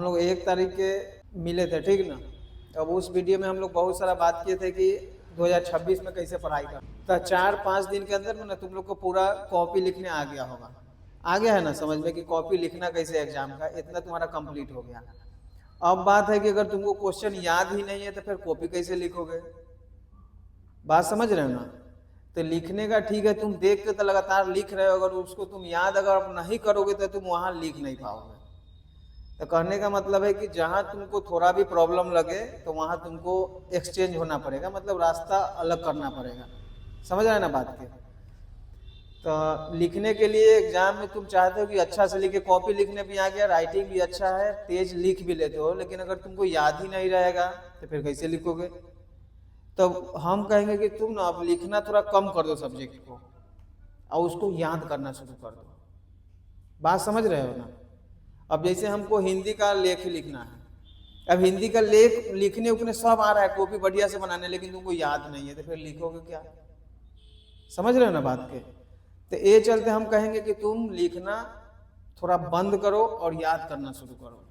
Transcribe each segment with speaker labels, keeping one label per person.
Speaker 1: हम लोग 1 तारीख के मिले थे, ठीक ना। अब उस वीडियो में हम लोग बहुत सारा बात किए थे कि 2026 में कैसे पढ़ाई कर, तो 4-5 दिन के अंदर में ना तुम लोग को पूरा कॉपी लिखने आ गया होगा। आ गया है ना समझ में कि कॉपी लिखना कैसे एग्जाम का, इतना तुम्हारा कंप्लीट हो गया। अब बात है कि अगर तुमको क्वेश्चन याद ही नहीं है तो फिर कॉपी कैसे लिखोगे। बात समझ रहे हो ना। तो लिखने का ठीक है, तुम देख के तो लगातार लिख रहे हो, अगर उसको तुम याद अगर नहीं करोगे तो तुम वहां लिख नहीं पाओगे। तो कहने का मतलब है कि जहां तुमको थोड़ा भी प्रॉब्लम लगे तो वहां तुमको एक्सचेंज होना पड़ेगा, मतलब रास्ता अलग करना पड़ेगा। समझ रहे ना बात के। तो लिखने के लिए एग्जाम में तुम चाहते हो कि अच्छा से लिखे, कॉपी लिखने भी आ गया, राइटिंग भी अच्छा है, तेज लिख भी लेते हो, लेकिन अगर तुमको याद ही नहीं रहेगा तो फिर कैसे लिखोगे। तो हम कहेंगे कि तुम ना अब लिखना थोड़ा कम कर दो सब्जेक्ट को और उसको याद करना शुरू कर दो। बात समझ रहे हो ना। अब जैसे हमको हिंदी का लेख लिखना है, अब हिंदी का लेख लिखने उखने सब आ रहा है, कॉपी बढ़िया से बनाने, लेकिन तुमको याद नहीं है तो फिर लिखोगे क्या। समझ रहे हो ना बात के। तो ये चलते हम कहेंगे कि तुम लिखना थोड़ा बंद करो और याद करना शुरू करो।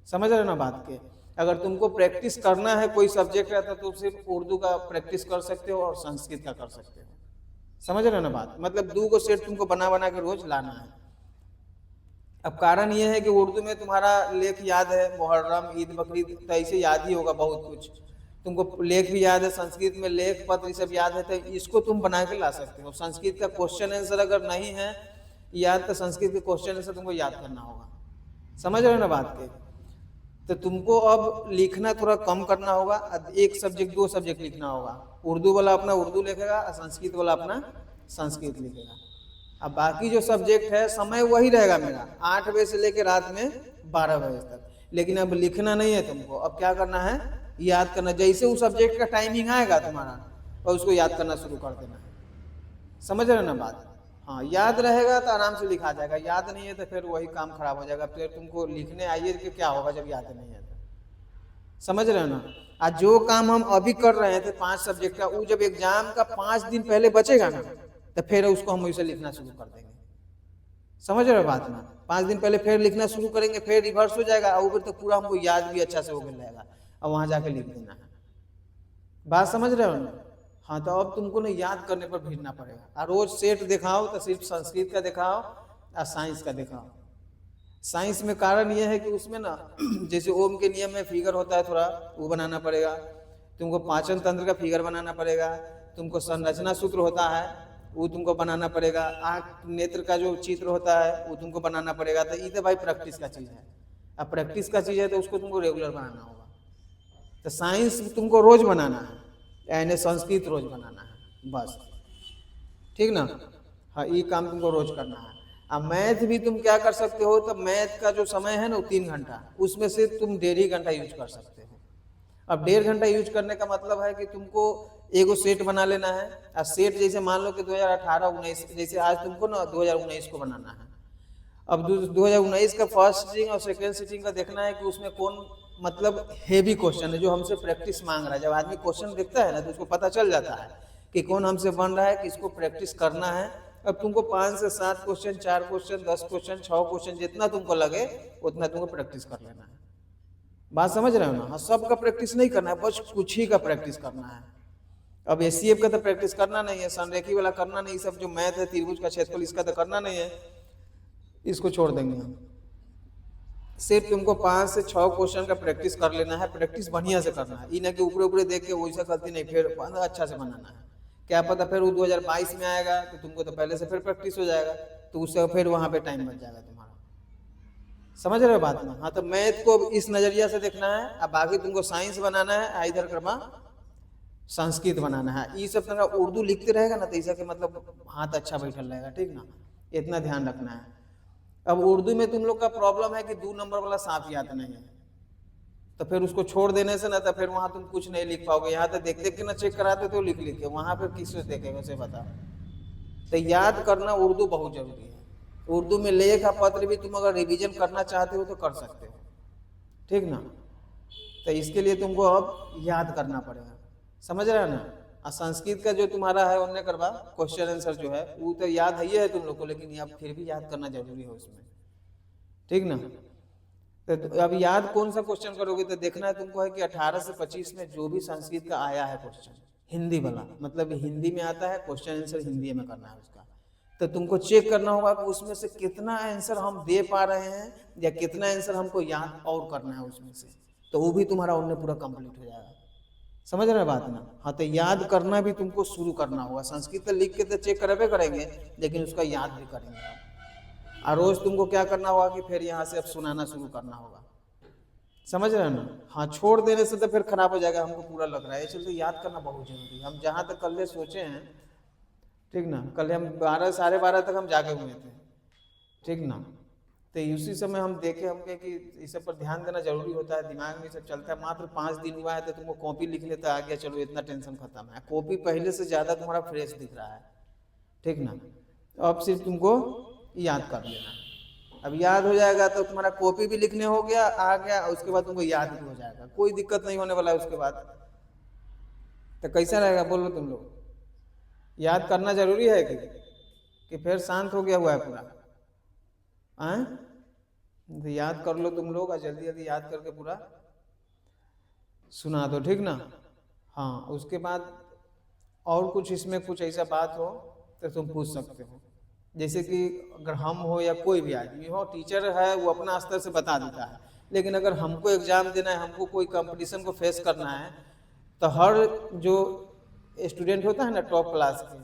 Speaker 1: समझ रहे हो ना बात के। अगर तुमको प्रैक्टिस करना है कोई सब्जेक्ट रहता तो सिर्फ उर्दू का प्रैक्टिस कर सकते हो और संस्कृत का कर सकते हो। समझ रहे हो ना बात, मतलब 2 सेट तुमको बना बना के रोज लाना है। अब कारण यह है कि उर्दू में तुम्हारा लेख याद है, मुहर्रम, ईद, बकरीद, तो ऐसे याद ही होगा बहुत कुछ। तुमको लेख भी याद है, संस्कृत में लेख पत्र सब याद है, तो इसको तुम बना के ला सकते हो। संस्कृत का क्वेश्चन आंसर अगर नहीं है याद तो संस्कृत के क्वेश्चन आंसर तुमको याद करना होगा। समझ रहे हो ना बात के। तो तुमको अब लिखना थोड़ा कम करना होगा, एक सब्जेक्ट 2 सब्जेक्ट लिखना होगा। उर्दू वाला अपना उर्दू लिखेगा और संस्कृत वाला अपना संस्कृत लिखेगा। अब बाकी जो सब्जेक्ट है समय वही रहेगा मेरा, 8 बजे से लेकर रात में 12 बजे तक, लेकिन अब लिखना नहीं है तुमको। अब क्या करना है, याद करना। जैसे उस सब्जेक्ट का टाइमिंग आएगा तुम्हारा और उसको याद करना शुरू कर देना है। समझ रहे हो ना बात। हाँ, याद रहेगा तो आराम से लिखा जाएगा, याद नहीं है तो फिर वही काम खराब हो जाएगा। फिर तुमको लिखने आइए कि क्या होगा जब याद नहीं है तो। समझ रहे हो ना। आज जो काम हम अभी कर रहे थे 5 सब्जेक्ट का, वो जब एग्जाम का 5 दिन पहले बचेगा ना तो फिर उसको हम वैसे लिखना शुरू कर देंगे। समझ रहे हो बात ना। 5 दिन पहले फिर लिखना शुरू करेंगे, फिर रिवर्स हो जाएगा और फिर तो पूरा हमको याद भी अच्छा से हो जाएगा और वहां जाके लिख देना है। बात समझ रहे हो ना। हाँ, तो अब तुमको ना याद करने पर भिड़ना पड़ेगा। और रोज सेट दिखाओ तो सिर्फ संस्कृत का दिखाओ और साइंस का दिखाओ। साइंस में कारण यह है कि उसमें ना जैसे ओम के नियम में फिगर होता है थोड़ा, वो बनाना पड़ेगा तुमको। पाचन तंत्र का फिगर बनाना पड़ेगा तुमको। संरचना सूत्र होता है वो तुमको बनाना पड़ेगा। आँख नेत्र का जो चित्र होता है वो तुमको बनाना पड़ेगा। तो ये तो भाई प्रैक्टिस का चीज़ है। अब प्रैक्टिस का चीज़ है तो उसको तुमको रेगुलर बनाना होगा। तो साइंस तुमको रोज बनाना है, यानी संस्कृत रोज बनाना है बस, ठीक ना। हाँ, ये काम तुमको रोज करना है। अब मैथ भी तुम क्या कर सकते हो, तो मैथ का जो समय है ना 3 घंटा, उसमें से तुम 1.5 घंटा यूज कर सकते हो। अब 1.5 घंटा यूज करने का मतलब है कि तुमको एगो सेट बना लेना है। और सेट जैसे मान लो कि 2018-19, जैसे आज तुमको ना 2019 को बनाना है। अब 2019 का फर्स्ट सीटिंग और सेकेंड सीटिंग का देखना है कि उसमें कौन मतलब हेवी क्वेश्चन है जो हमसे प्रैक्टिस मांग रहा है। जब आदमी क्वेश्चन देखता है ना तो उसको पता चल जाता है कि कौन हमसे बन रहा है, किसको प्रैक्टिस करना है। अब तुमको 5 से 7 क्वेश्चन, 4 क्वेश्चन, 10 क्वेश्चन, 6 क्वेश्चन, जितना तुमको लगे उतना तुमको प्रैक्टिस कर लेना है। बात समझ रहे हो ना। हाँ, सबका प्रैक्टिस नहीं करना है, बस कुछ ही का प्रैक्टिस करना है। अब एसीएफ का तो प्रैक्टिस करना नहीं है, संरेखी वाला करना नहीं, सब जो मैथ है त्रिभुज का क्षेत्रफल इसका तो करना नहीं है, इसको छोड़ देंगे हम। सिर्फ तुमको 5 से 6 क्वेश्चन का प्रैक्टिस कर लेना है। प्रैक्टिस बढ़िया से करना है, इन्हें कि ऊपर ऊपर देख के वैसा गलती नहीं, फिर अच्छा से बनाना है। क्या पता फिर वो 2022 में आएगा तो तुमको तो पहले से फिर प्रैक्टिस हो जाएगा, तो उससे फिर वहां पे टाइम बच जाएगा तुम्हारा। समझ रहे हो बात ना। हाँ, तो मैथ को इस नजरिया से देखना है। अब बाकी तुमको साइंस बनाना है, इधर कर्मा संस्कृत बनाना है। ये सब तुम्हारा उर्दू लिखते रहेगा ना तो ऐसा के मतलब हाथ अच्छा बैठल रहेगा, ठीक ना। इतना ध्यान रखना है। अब उर्दू में तुम लोग का प्रॉब्लम है कि 2 नंबर वाला सांप याद नहीं है, तो फिर उसको छोड़ देने से ना तो फिर वहां तुम कुछ नहीं लिख पाओगे। यहाँ तो देख देख के ना चेक कराते तो लिख लिख के, वहां फिर किससे देखेगा उसे बताओ। तो याद करना उर्दू बहुत जरूरी है। उर्दू में लेख पत्र भी तुम अगर रिवीजन करना चाहते हो तो कर सकते हो, ठीक ना। तो इसके लिए तुमको अब याद करना पड़ेगा। समझ रहे हो ना। और संस्कृत का जो तुम्हारा है उनने करवा क्वेश्चन आंसर जो है वो तो याद है ही है तुम लोग को, लेकिन अब फिर भी याद करना जरूरी है उसमें, ठीक ना। तो अब याद कौन सा क्वेश्चन करोगे, तो देखना है तुमको है कि 18 से 25 में जो भी संस्कृत का आया है क्वेश्चन, हिंदी वाला, मतलब हिंदी में आता है, क्वेश्चन आंसर हिंदी में करना है उसका। तो तुमको चेक करना होगा कि उसमें से कितना आंसर हम दे पा रहे हैं या कितना आंसर हमको याद और करना है उसमें से, तो वो भी तुम्हारा उनमें पूरा कंप्लीट हो जाएगा। समझ रहे बात ना? हाँ, तो याद करना भी तुमको शुरू करना होगा। संस्कृत लिख के तो चेक करबे करेंगे, लेकिन उसका याद भी करेंगे। और रोज तुमको क्या करना होगा कि फिर यहाँ से अब सुनाना शुरू करना होगा। समझ रहे हो ना? हाँ, छोड़ देने से तो फिर खराब हो जाएगा, हमको पूरा लग रहा है। चलते याद करना बहुत जरूरी है। हम जहाँ तक कल सोचे हैं, ठीक ना, कल हम 12 साढ़े 12 तक हम जागे हुए थे, ठीक ना। तो उसी समय हम देखे हमके कि इस सब पर ध्यान देना जरूरी होता है, दिमाग में सब चलता है। मात्र 5 दिन हुआ है तो तुमको कॉपी लिख लेता आ गया, चलो इतना टेंशन खत्म है। कॉपी पहले से ज़्यादा तुम्हारा फ्रेश दिख रहा है, ठीक ना। अब सिर्फ तुमको याद कर लेना। अब याद हो जाएगा तो तुम्हारा कॉपी भी लिखने हो गया, आ गया, उसके बाद तुमको याद भी हो जाएगा, कोई दिक्कत नहीं होने वाला है उसके बाद। तो कैसा रहेगा बोलो तुम लोग? याद करना जरूरी है कि फिर शांत हो गया हुआ है पूरा? आए तो याद कर लो तुम लोग, और जल्दी जल्दी याद करके पूरा सुना दो, ठीक ना। हाँ, उसके बाद और कुछ इसमें कुछ ऐसा बात हो तो तुम पूछ सकते हो। जैसे कि अगर हम हो या कोई भी आदमी हो, टीचर है वो अपना स्तर से बता देता है, लेकिन अगर हमको एग्जाम देना है, हमको कोई कंपटीशन को फेस करना है, तो हर जो स्टूडेंट होता है ना टॉप क्लास के,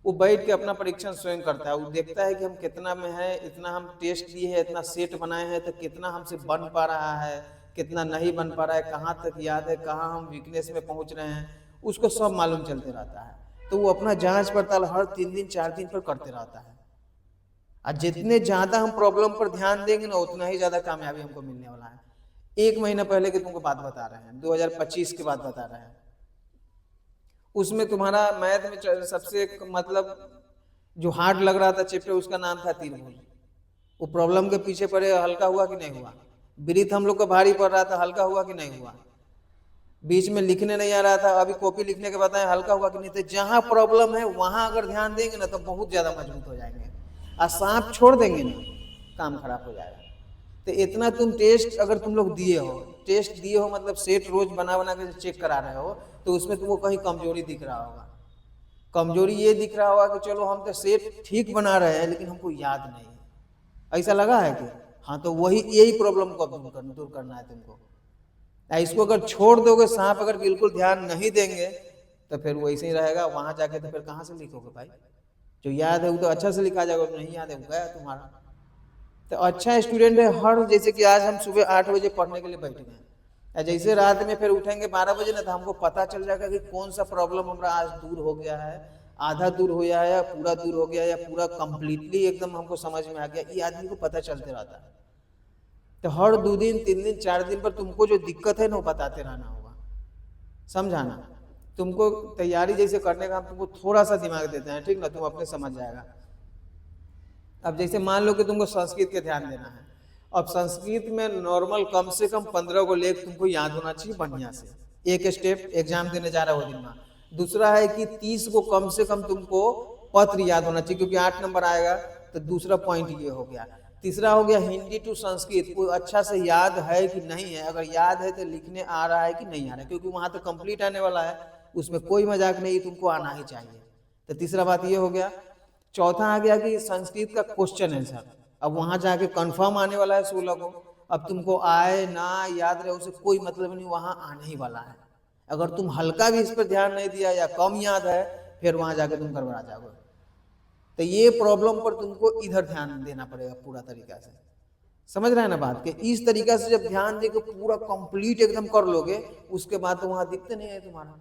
Speaker 1: वो बैठ के अपना परीक्षण स्वयं करता है। वो देखता है कि हम कितना में है, इतना हम टेस्ट दिए हैं, इतना सेट बनाए हैं, तो कितना हमसे बन पा रहा है, कितना नहीं बन पा रहा है, कहाँ तक याद है, कहाँ हम वीकनेस में पहुँच रहे हैं, उसको सब मालूम चलते रहता है। तो वो अपना जांच पड़ताल हर 3 दिन 4 दिन पर करते रहता है। और जितने ज़्यादा हम प्रॉब्लम पर ध्यान देंगे ना, उतना ही ज़्यादा कामयाबी हमको मिलने वाला है। 1 महीना पहले की तुमको बात बता रहे हैं, 2025 की बात बता रहे हैं। उसमें तुम्हारा मैथ में सबसे मतलब जो हार्ड लग रहा था चैप्टर, उसका नाम था त्रिभुज। वो प्रॉब्लम के पीछे पड़े, हल्का हुआ कि नहीं हुआ? वृत्त हम लोग को भारी पड़ रहा था, हल्का हुआ कि नहीं हुआ? बीच में लिखने नहीं आ रहा था, अभी कॉपी लिखने के बताएं, हल्का हुआ कि नहीं? तो जहाँ प्रॉब्लम है वहां अगर ध्यान देंगे ना तो बहुत ज्यादा मजबूत हो जाएंगे, और सांप छोड़ देंगे ना काम खराब हो जाएगा। तो इतना तुम टेस्ट अगर तुम लोग दिए हो, टेस्ट दिए हो मतलब सेट रोज बना बना के चेक करा रहे हो, तो उसमें तुमको कहीं कमजोरी दिख रहा होगा। कमजोरी ये दिख रहा होगा कि चलो हम तो सेट ठीक बना रहे हैं लेकिन हमको याद नहीं है, ऐसा लगा है कि हाँ, तो वही यही प्रॉब्लम को दूर करना है तुमको। इसको अगर छोड़ दोगे, सांप अगर बिल्कुल ध्यान नहीं देंगे, तो फिर वैसे ही रहेगा। वहां जाके तो फिर कहाँ से लिखोगे भाई? जो याद है वो तो अच्छा से लिखा जाएगा, नहीं याद है वो गया तुम्हारा। तो अच्छा स्टूडेंट है हर, जैसे कि आज हम सुबह 8 बजे पढ़ने के लिए बैठ गए, जैसे रात में फिर उठेंगे 12 बजे ना, तो हमको पता चल जाएगा कि कौन सा प्रॉब्लम हमारा आज दूर हो गया है, आधा दूर हो गया है, या पूरा दूर हो गया, या पूरा कंप्लीटली एकदम हमको समझ में आ गया। ये आदमी को पता चलते रहता है। तो हर 2 दिन 3 दिन 4 दिन पर तुमको जो दिक्कत है ना वो बताते रहना होगा, समझाना। तुमको तैयारी जैसे करने का हम तुमको थोड़ा सा दिमाग देते हैं, ठीक ना, तुम अपने समझ जाएगा। अब जैसे मान लो कि तुमको संस्कृत के ध्यान देना है, अब संस्कृत में नॉर्मल कम से कम 15 को लेख तुमको याद होना चाहिए बढ़िया से, एक स्टेप एग्जाम देने जा रहा हो दिन में। दूसरा है कि 30 को कम से कम तुमको पत्र याद होना चाहिए, क्योंकि 8 नंबर आएगा। तो दूसरा पॉइंट ये हो गया। तीसरा हो गया हिंदी टू संस्कृत, वो अच्छा से याद है कि नहीं है, अगर याद है तो लिखने आ रहा है कि नहीं आ रहा है, क्योंकि वहां तो कंप्लीट आने वाला है, उसमें कोई मजाक नहीं, तुमको आना ही चाहिए। तो तीसरा बात ये हो गया। चौथा आ गया कि संस्कृत का क्वेश्चन आंसर, अब वहां जाके कंफर्म आने वाला है 16 को। अब तुमको आए ना याद रहे उसे कोई मतलब नहीं, वहां आने ही वाला है। अगर तुम हल्का भी इस पर ध्यान नहीं दिया या कम याद है, फिर वहां जाके तुम गड़बड़ा जाओगे। तो ये प्रॉब्लम पर तुमको इधर ध्यान देना पड़ेगा पूरा तरीका से, समझ रहे हैं ना बात के? इस तरीका से जब ध्यान दे के पूरा कंप्लीट एकदम कर लोगे, उसके बाद तो वहां दिखते नहीं है तुम्हारा,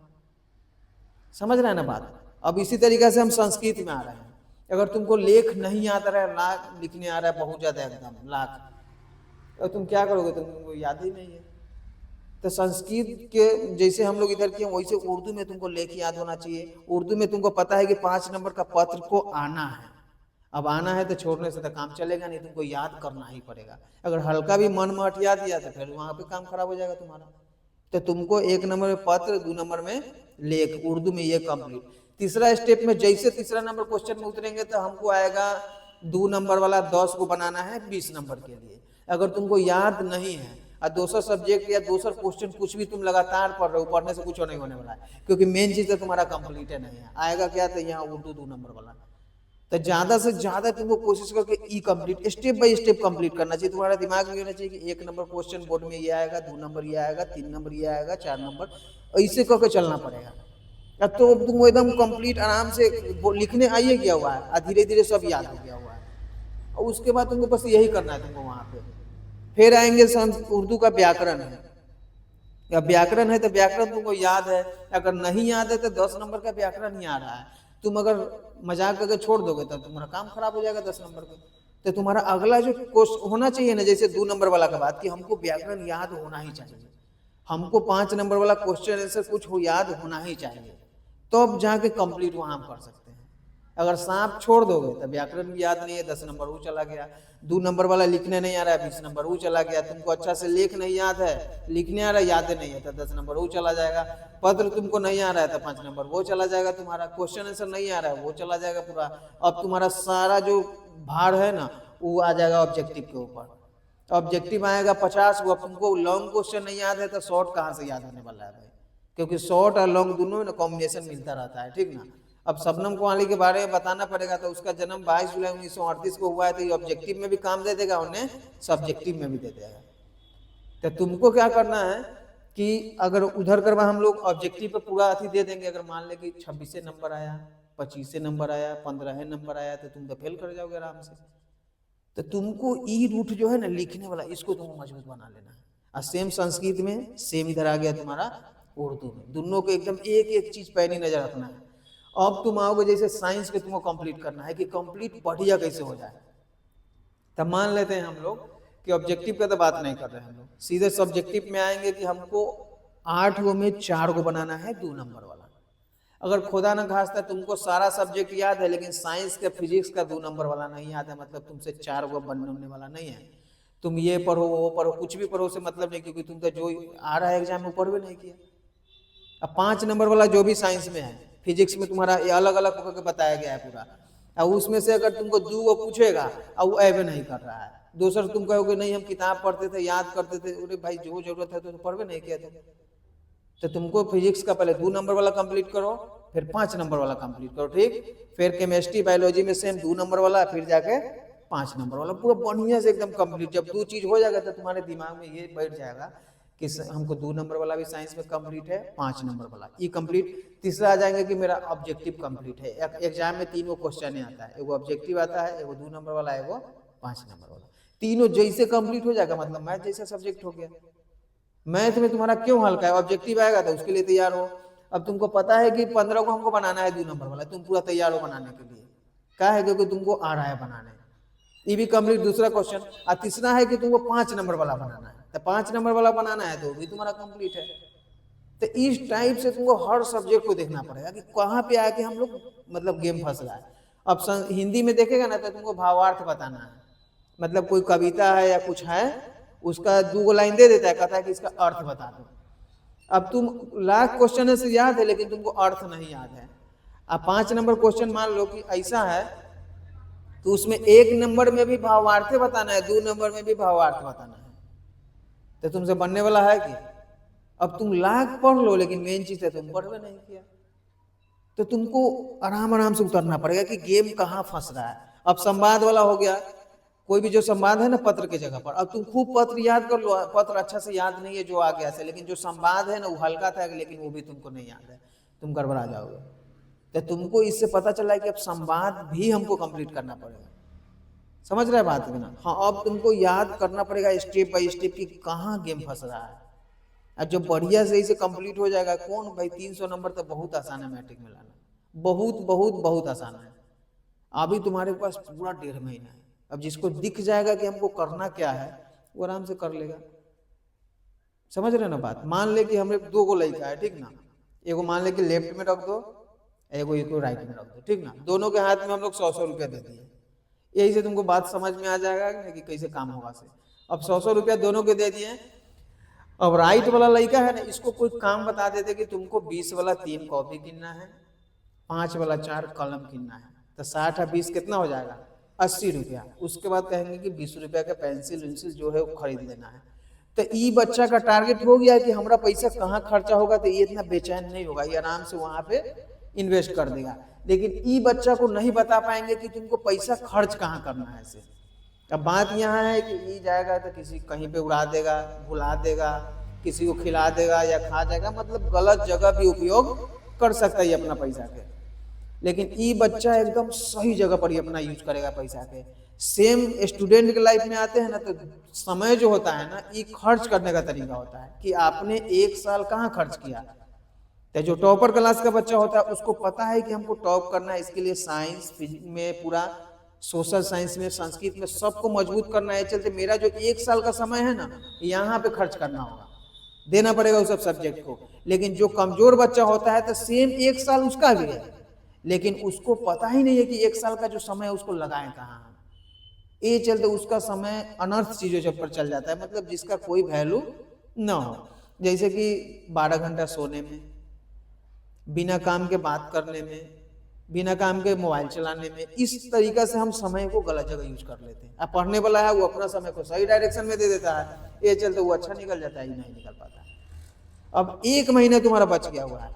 Speaker 1: समझ रहे हैं ना बात? अब इसी तरीका से हम संस्कृत में आ रहे हैं। अगर तुमको लेख नहीं आता रहा, लाख लिखने आ रहा है बहुत ज्यादा एकदम लाख, तो तुम क्या करोगे? तुमको याद ही नहीं है। तो संस्कृत के जैसे हम लोग इधर किए, वैसे उर्दू में तुमको लेख याद होना चाहिए। उर्दू में तुमको पता है कि 5 नंबर का पत्र को आना है। अब आना है तो छोड़ने से तो काम चलेगा नहीं, तुमको याद करना ही पड़ेगा। अगर हल्का भी मन में हटिया दिया तो फिर वहां पे काम खराब हो जाएगा तुम्हारा। तो तुमको 1 नंबर में पत्र, 2 नंबर में लेख, उर्दू में ये कंप्लीट। तीसरा स्टेप में जैसे तीसरा नंबर क्वेश्चन में उतरेंगे तो हमको आएगा 2 नंबर वाला 10 को बनाना है 20 नंबर के लिए। अगर तुमको याद नहीं है और दूसरा सब्जेक्ट या दूसरा क्वेश्चन कुछ भी तुम लगातार पढ़ रहे हो, पढ़ने से कुछ नहीं होने वाला है, क्योंकि मेन चीज तो तुम्हारा कंप्लीट है नहीं है। आएगा क्या, तो यहाँ उर्दू 2 नंबर वाला। तो ज्यादा से ज्यादा तुमको कोशिश करके ई complete, step by step complete करना चाहिए। तुम्हारा दिमाग में होना चाहिए कि 1 नंबर क्वेश्चन बोर्ड में ये आएगा, 2 नंबर ये आएगा, 3 नंबर ये आएगा, 4 नंबर, ऐसे करके चलना पड़ेगा। अब तो तुम एकदम कंप्लीट आराम से लिखने आइए गया हुआ है, धीरे धीरे सब याद हो गया हुआ है, और उसके बाद तुमको बस यही करना है तुमको वहां पे। फिर आएंगे उर्दू का व्याकरण है, या व्याकरण है तो व्याकरण तुमको याद है, अगर नहीं याद है तो 10 नंबर का व्याकरण ही आ रहा है, तुम अगर मजाक करके छोड़ दोगे तो तुम्हारा काम खराब हो जाएगा 10 नंबर का। तो तुम्हारा अगला जो कोर्स होना चाहिए ना, जैसे 2 नंबर वाला का बात कि हमको व्याकरण याद होना ही चाहिए, हमको 5 नंबर वाला क्वेश्चन आंसर कुछ हो याद होना ही चाहिए, तो अब जाके कंप्लीट वहां कर सकते हैं। अगर सांप छोड़ दोगे तो व्याकरण भी याद नहीं है, 10 नंबर वो चला गया। 2 नंबर वाला लिखने नहीं आ रहा है, 20 नंबर वो चला गया। तुमको अच्छा से लेख नहीं याद है, लिखने आ रहा है, याद नहीं है, तो 10 नंबर वो चला जाएगा। पत्र तुमको नहीं आ रहा है तो 5 नंबर वो चला जाएगा। तुम्हारा क्वेश्चन आंसर नहीं आ रहा है, वो चला जाएगा पूरा। अब तुम्हारा सारा जो भार है ना, वो आ जाएगा ऑब्जेक्टिव के ऊपर। ऑब्जेक्टिव आएगा 50 को। अब तुमको लॉन्ग क्वेश्चन नहीं याद है तो शॉर्ट कहाँ से याद होने वाला है भाई, क्योंकि शॉर्ट और लॉन्ग दोनों में कॉम्बिनेशन मिलता रहता है, ठीक ना। अब शबनम कुमारी के बारे में बताना पड़ेगा, तो उसका जन्म 22 जुलाई 1938 को हुआ है, तो ये ऑब्जेक्टिव में भी काम दे देगा, उन्हें सब्जेक्टिव में भी दे देगा। तो तुमको क्या करना है कि अगर उधर करवा हम लोग ऑब्जेक्टिव पे पूरा अथी दे देंगे, अगर मान ले कि 26 नंबर आया, 25 नंबर आया, 15 नंबर आया, तो तुम तो फेल कर जाओगे आराम से। तो तुमको ई रूट जो है ना लिखने वाला, इसको तुमको मजबूत बना लेना है। और सेम संस्कृत में, सेम इधर आ गया तुम्हारा उर्दू में, दोनों को एकदम एक एक चीज पैनी नजर रखना है। अब तुम आओगे जैसे साइंस के तुमको कंप्लीट करना है कि कंप्लीट बढ़िया कैसे हो जाए। तब मान लेते हैं हम लोग कि ऑब्जेक्टिव का तो बात नहीं कर रहे हैं हम लोग, सीधे सब्जेक्टिव में आएंगे कि हमको 8 गो में 4 गो बनाना है 2 नंबर वाला। अगर खुदा न खास्ता तुमको सारा सब्जेक्ट याद है, लेकिन साइंस का फिजिक्स का 2 नंबर वाला नहीं याद है, मतलब तुमसे 4 गो बनने वाला नहीं है। तुम ये पढ़ो वो पढ़ो, कुछ भी पढ़ो से मतलब नहीं, क्योंकि तुम तो जो आ रहा है एग्जाम में पढ़ भी नहीं किया। अब 5 नंबर वाला जो भी साइंस में है, फिजिक्स में तुम्हारा ये अलग अलग होकर बताया गया है पूरा, और उसमें से अगर तुमको 2 गो पूछेगा और वो ऐबे नहीं कर रहा है, दूसरा तुम कहोगे नहीं हम किताब पढ़ते थे, याद करते थे, अरे भाई जो जरूरत है तो पढ़ भी नहीं किया था। तो तुमको फिजिक्स का पहले 2 नंबर वाला कंप्लीट करो, फिर 5 नंबर वाला कंप्लीट करो, ठीक। फिर केमिस्ट्री बायोलॉजी में सेम 2 नंबर वाला, फिर जाके 5 नंबर वाला, पूरा बढ़िया से एकदम कंप्लीट। जब 2 चीज हो जाएगा तो तुम्हारे दिमाग में ये बैठ जाएगा कि हमको 2 नंबर वाला भी साइंस में कंप्लीट है, 5 नंबर वाला ये कंप्लीट। तीसरा आ जाएंगे कि मेरा ऑब्जेक्टिव कंप्लीट है। एग्जाम में 3 क्वेश्चन आता है, एगो ऑब्जेक्टिव आता है, एगो 2 नंबर वाला, एगो 5 नंबर वाला। तीनों जैसे कंप्लीट हो जाएगा, मतलब मैथ जैसा सब्जेक्ट हो गया। मैथ में तुम्हारा क्यों हल्का है, ऑब्जेक्टिव आएगा तो उसके लिए तैयार हो। अब तुमको पता है कि 15 को हमको बनाना है 2 नंबर वाला, तुम पूरा तैयार हो बनाने के लिए, क्या है क्योंकि तुमको आ रहा है बनाने, ये भी कंप्लीट दूसरा क्वेश्चन। और तीसरा है कि तुमको 5 नंबर वाला बनाना है, तो 5 नंबर वाला बनाना है तो भी तुम्हारा कंप्लीट है। तो इस टाइप से तुमको हर सब्जेक्ट को देखना पड़ेगा कि कहाँ पे आके हम लोग मतलब गेम फंस रहा है। अब हिंदी में देखेगा ना तो तुमको भावार्थ बताना है, मतलब कोई कविता है या कुछ है, उसका 2 लाइन दे देता है, कहता है कि इसका अर्थ बता दो। अब तुम लाख क्वेश्चन से याद है लेकिन तुमको अर्थ नहीं याद है। अब 5 नंबर क्वेश्चन मान लो कि ऐसा है, तो उसमें 1 नंबर में भी भावार्थ बताना है, 2 नंबर में भी भावार्थ बताना है, तो तुमसे बनने वाला है कि अब तुम लाख पढ़ लो लेकिन मेन चीज है तुम पढ़वे नहीं किया। तो तुमको आराम आराम से उतरना पड़ेगा कि गेम कहाँ फंस रहा है। अब संवाद वाला हो गया, कोई भी जो संवाद है ना पत्र के जगह पर, अब तुम खूब पत्र याद कर लो, पत्र अच्छा से याद नहीं है जो आ गया से, लेकिन जो संवाद है ना वो हल्का था लेकिन वो भी तुमको नहीं याद है, तुम गड़बड़ा जाओगे। तो तुमको इससे पता चला कि अब संवाद भी हमको कंप्लीट करना पड़ेगा, समझ रहे बात है ना। हाँ, अब तुमको याद करना पड़ेगा स्टेप बाय स्टेप कि कहाँ गेम फंस रहा है। अब जब बढ़िया से इसे कंप्लीट हो जाएगा, कौन भाई 300 नंबर तो बहुत आसान है मैट्रिक में लाना, बहुत बहुत बहुत आसान है। अभी तुम्हारे पास पूरा 1.5 महीना है। अब जिसको दिख जाएगा कि हमको करना क्या है वो आराम से कर लेगा, समझ रहे ना बात। मान ले कि हमें 2 गो लड़का है, ठीक ना, एगो मान ले कि लेफ्ट में रख दो, एगो राइट में रख दो, ठीक ना। दोनों के हाथ में हम लोग 100-100 रुपया दे दिए, यही से तुमको बात समझ में आ जाएगा कि कैसे काम होगा से। अब 100-100 रुपया दोनों के दे दिए। अब राइट वाला लड़का है ना, इसको कोई काम बता देते कि तुमको 20 वाला 3 कॉपी किनना है, 5 वाला 4 कलम किनना है, तो 60 और 20 कितना हो जाएगा 80 रुपया, उसके बाद कहेंगे कि 20 रुपया का पेंसिल वेंसिल जो है वो खरीद लेना है। तो ई बच्चा का टारगेट हो गया कि हमारा पैसा कहाँ खर्चा होगा, तो ये इतना बेचैन नहीं होगा, ये आराम से वहां पे इन्वेस्ट कर देगा। लेकिन ई बच्चा को नहीं बता पाएंगे कि तुमको पैसा खर्च कहाँ करना है ऐसे। अब बात यहाँ है कि ई जाएगा तो किसी कहीं पे उड़ा देगा, भुला देगा, किसी को खिला देगा या खा जाएगा, मतलब गलत जगह भी उपयोग कर सकता है अपना पैसा के। लेकिन ई बच्चा एकदम सही जगह पर ही अपना यूज करेगा पैसा के। सेम स्टूडेंट के लाइफ में आते हैं ना, तो समय जो होता है ना, ये खर्च करने का तरीका होता है कि आपने 1 साल कहाँ खर्च किया। तो जो टॉपर क्लास का बच्चा होता है उसको पता है कि हमको टॉप करना है, इसके लिए साइंस में पूरा, सोशल साइंस में, संस्कृत में, सबको मजबूत करना है। चलते मेरा जो 1 साल का समय है ना, यहाँ पे खर्च करना होगा, देना पड़ेगा उस सब सब्जेक्ट को। लेकिन जो कमजोर बच्चा होता है तो सेम 1 साल उसका भी है, लेकिन उसको पता ही नहीं है कि 1 साल का जो समय है उसको लगाएं कहाँ। ये चलते उसका समय अनर्थ चीजों पर चल जाता है, मतलब जिसका कोई वैल्यू ना हो। जैसे कि 12 घंटा सोने में, बिना काम के बात करने में, बिना काम के मोबाइल चलाने में, इस तरीका से हम समय को गलत जगह यूज कर लेते हैं। अब पढ़ने वाला है वो अपना समय को सही डायरेक्शन में दे देता है, ये चलते वो अच्छा निकल जाता है, ही नहीं निकल पाता। अब 1 महीना तुम्हारा बच गया हुआ है,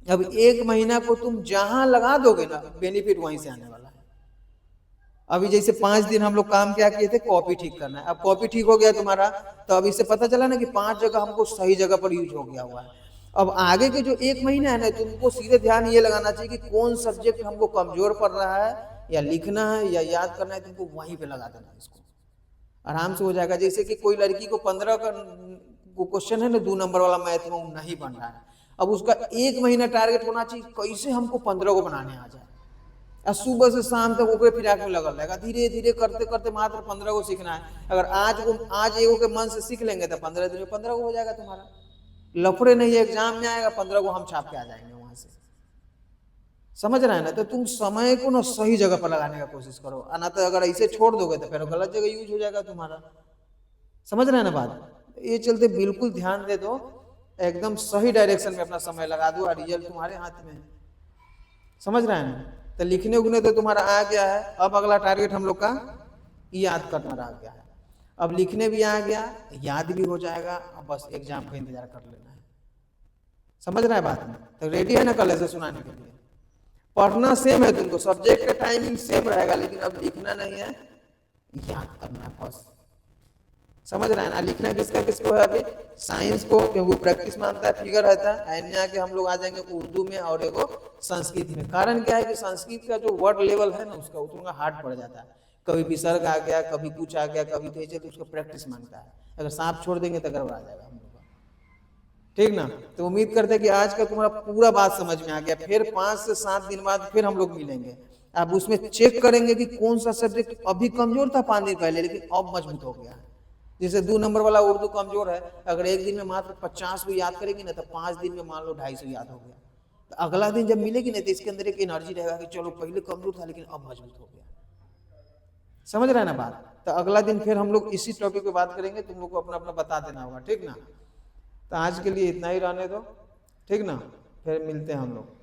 Speaker 1: अब 1 महीना को तुम जहां लगा दोगे ना, बेनिफिट वहीं से आने वाला है। अभी जैसे 5 दिन हम लोग काम क्या किए थे, कॉपी ठीक करना है। अब कॉपी ठीक हो गया तुम्हारा, तो अब इससे पता चला ना कि 5 जगह हमको सही जगह पर यूज हो गया हुआ है। अब आगे के जो 1 महीना है ना, तुमको सीधे ध्यान ये लगाना चाहिए कि कौन सब्जेक्ट हमको कमजोर पड़ रहा है, या लिखना है या याद करना है, तुमको वहीं पे लगा देना है। इसको आराम से हो जाएगा। जैसे कि कोई लड़की को 15 का क्वेश्चन है ना, 2 नंबर वाला मैथ में, वो नहीं बन रहा है, अब उसका 1 महीना टारगेट होना चाहिए कैसे हमको 15 को बनाने आ जाए। और सुबह से शाम तक ओकरे फिराक में लगल रहेगा, धीरे धीरे करते करते मात्र 15 को सीखना है। अगर आज एगो के मन से सीख लेंगे तो 15 दिन में 15 को हो जाएगा तुम्हारा। लफड़े नहीं, एग्जाम में आएगा 15 को हम छाप के आ जाएंगे वहां से। समझ रहे हैं ना? तो तुम समय को ना सही जगह पर लगाने का कोशिश करो, ना तो अगर ऐसे छोड़ दोगे तो फिर गलत जगह यूज हो जाएगा तुम्हारा। समझ रहे हैं ना बात? ये चलते बिल्कुल ध्यान दे दो, एकदम सही डायरेक्शन में अपना समय लगा दो, और रिजल्ट तुम्हारे हाथ में है। समझ रहे हैं ना? तो लिखने उगने तो तुम्हारा आ गया है, अब अगला टारगेट हम लोग का याद करना रह गया है। अब लिखने भी आ गया, याद भी हो जाएगा, अब बस एग्जाम का इंतजार कर लेना है। समझ रहा है बात में? तो रेडी है ना कल ऐसे सुनाने के लिए? पढ़ना सेम है तुमको, सब्जेक्ट का टाइमिंग सेम रहेगा, लेकिन अब लिखना नहीं है, याद करना है बस। समझ रहे हैं ना? लिखना किसको है अभी? साइंस को, क्योंकि प्रैक्टिस मानता है, फिगर रहता है। एंड आके हम लोग आ जाएंगे उर्दू में और एगो संस्कृत में। कारण क्या है कि संस्कृत का जो वर्ड लेवल है ना, उसका उतना हार्ड पड़ जाता है। कभी विसर्ग आ गया, कभी कुछ आ गया, कभी तो उसको प्रैक्टिस मांगता है। अगर सांप छोड़ देंगे तो गड़बड़ा जाएगा हम लोग का। ठीक ना? तो उम्मीद करते हैं कि आज का तुम्हारा पूरा बात समझ में आ गया। फिर 5 से 7 दिन बाद फिर हम लोग मिलेंगे। अब उसमें चेक करेंगे कि कौन सा सब्जेक्ट अभी कमजोर था 5 दिन पहले, लेकिन अब मजबूत हो गया है। जैसे 2 नंबर वाला उर्दू कमजोर है, अगर एक दिन में मात्र 50 को याद करेगी ना, तो 5 दिन में मान लो 250 याद हो गया। तो अगला दिन जब मिलेगी ना, तो इसके अंदर एक एनर्जी रहेगा कि चलो पहले कमजोर था लेकिन अब मजबूत हो गया। समझ रहे हैं ना बात? तो अगला दिन फिर हम लोग इसी टॉपिक पे बात करेंगे, तुम लोग को अपना अपना बता देना होगा। ठीक ना? तो आज के लिए इतना ही रहने दो, ठीक ना? फिर मिलते हैं हम लोग।